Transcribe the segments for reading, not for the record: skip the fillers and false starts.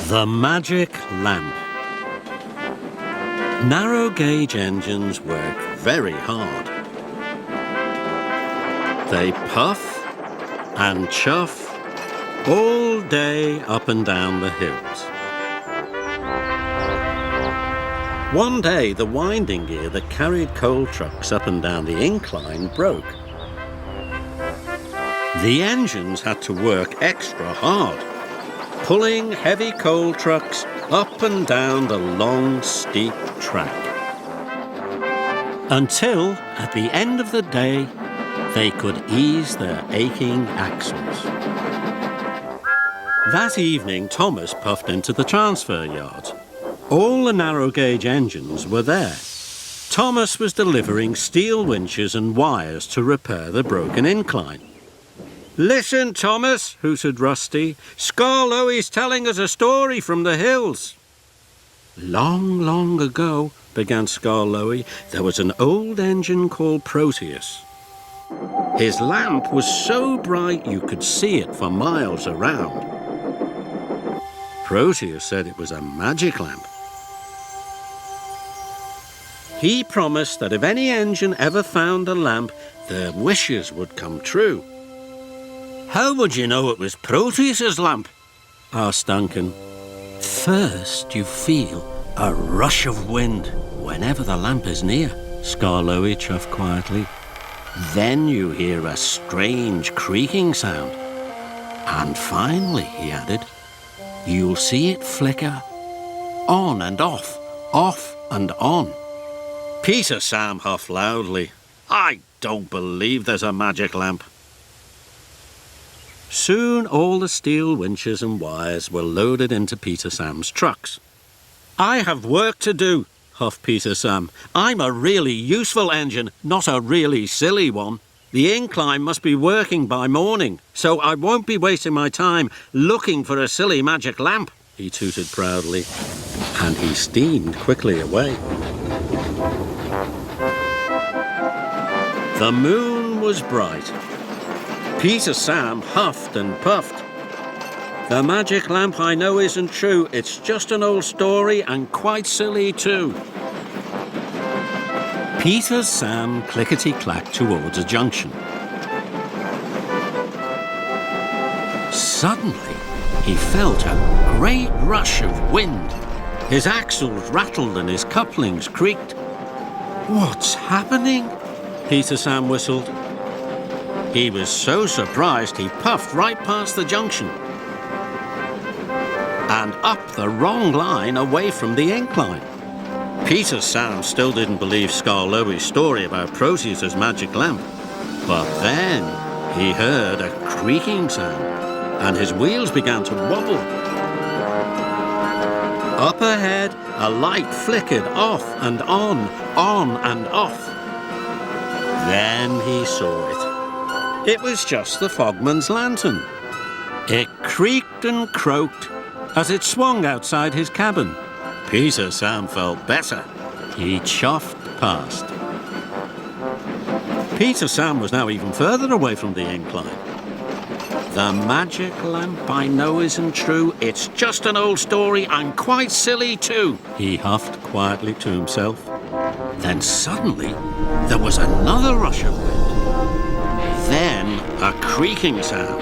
The magic lamp. Narrow gauge engines work very hard. They puff and chuff all day up and down the hills. One day, the winding gear that carried coal trucks up and down the incline broke. The engines had to work extra hard, pulling heavy coal trucks up and down the long, steep track. Until, at the end of the day, they could ease their aching axles. That evening, Thomas puffed into the transfer yard. All the narrow gauge engines were there. Thomas was delivering steel winches and wires to repair the broken incline. "Listen, Thomas," hooted Rusty. "Scarloey's telling us a story from the hills." "Long, long ago," began Scarloey, "there was an old engine called Proteus. His lamp was so bright you could see it for miles around. Proteus said it was a magic lamp. He promised that if any engine ever found a lamp, their wishes would come true." "How would you know it was Proteus's lamp?" asked Duncan. "First you feel a rush of wind whenever the lamp is near," Scarloey chuffed quietly. "Then you hear a strange creaking sound. And finally," he added, "you'll see it flicker on and off and on." Peter Sam huffed loudly. "I don't believe there's a magic lamp." Soon all the steel winches and wires were loaded into Peter Sam's trucks. "I have work to do," huffed Peter Sam. "I'm a really useful engine, not a really silly one. The incline must be working by morning, so I won't be wasting my time looking for a silly magic lamp," he tooted proudly, and he steamed quickly away. The moon was bright. Peter Sam huffed and puffed. "The magic lamp I know isn't true. It's just an old story and quite silly too." Peter Sam clickety-clacked towards a junction. Suddenly, he felt a great rush of wind. His axles rattled and his couplings creaked. "What's happening?" Peter Sam whistled. He was so surprised he puffed right past the junction and up the wrong line away from the incline. Peter Sam still didn't believe Scarloey's story about Proteus's magic lamp. But then he heard a creaking sound and his wheels began to wobble. Up ahead, a light flickered off and on and off. Then he saw it. It was just the fogman's lantern. It creaked and croaked as it swung outside his cabin. Peter Sam felt better. He chuffed past. Peter Sam was now even further away from the incline. "The magic lamp I know isn't true. It's just an old story and quite silly too," he huffed quietly to himself. Then suddenly there was another rush of wind. Then a creaking sound.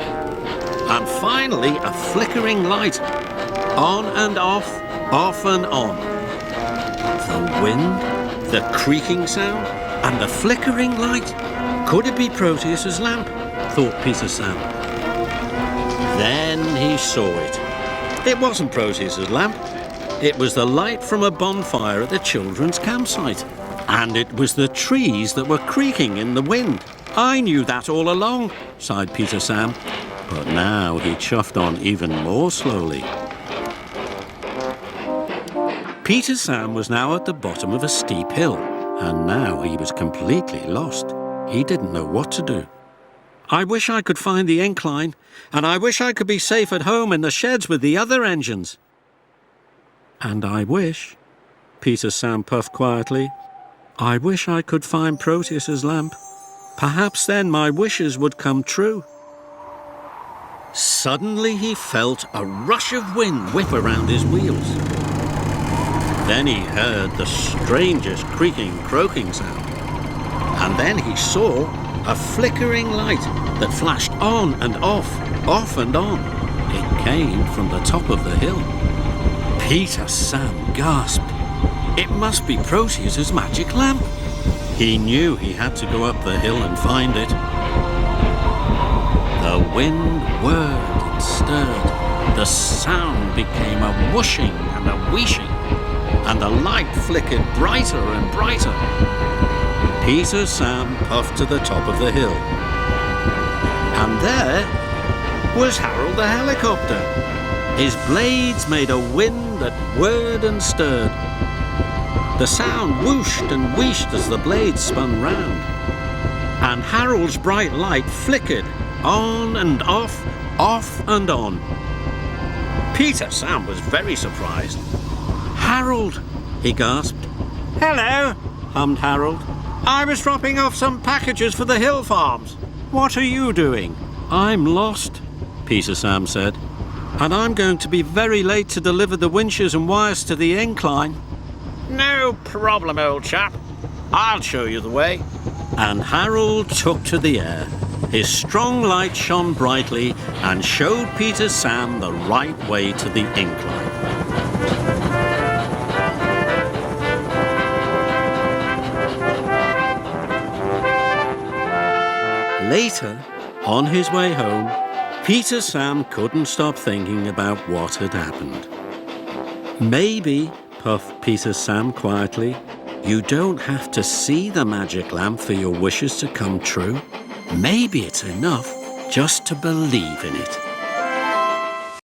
And finally a flickering light. On and off and on. The wind, the creaking sound, and the flickering light. Could it be Proteus's lamp? Thought Peter Sam. Then he saw it. It wasn't Proteus's lamp. It was the light from a bonfire at the children's campsite. And it was the trees that were creaking in the wind. "I knew that all along," sighed Peter Sam. But now he chuffed on even more slowly. Peter Sam was now at the bottom of a steep hill, and now he was completely lost. He didn't know what to do. "I wish I could find the incline, and I wish I could be safe at home in the sheds with the other engines." "And I wish," Peter Sam puffed quietly, "I wish I could find Proteus's lamp. Perhaps then my wishes would come true." Suddenly he felt a rush of wind whip around his wheels. Then he heard the strangest creaking, croaking sound. And then he saw a flickering light that flashed on and off and on. It came from the top of the hill. Peter Sam gasped. It must be Proteus's magic lamp. He knew he had to go up the hill and find it. The wind whirred and stirred. The sound became a whooshing and a wheeshing, and the light flickered brighter and brighter. Peter Sam puffed to the top of the hill. And there was Harold the helicopter. His blades made a wind that whirred and stirred. The sound whooshed and wheeshed as the blades spun round. And Harold's bright light flickered on and off and on. Peter Sam was very surprised. "Harold," he gasped. "Hello," hummed Harold. "I was dropping off some packages for the hill farms. What are you doing?" "I'm lost," Peter Sam said. "And I'm going to be very late to deliver the winches and wires to the incline." "No problem, old chap. I'll show you the way." And Harold took to the air. His strong light shone brightly and showed Peter Sam the right way to the incline. Later, on his way home, Peter Sam couldn't stop thinking about what had happened. "Maybe," puffed Peter Sam quietly, "you don't have to see the magic lamp for your wishes to come true. Maybe it's enough just to believe in it."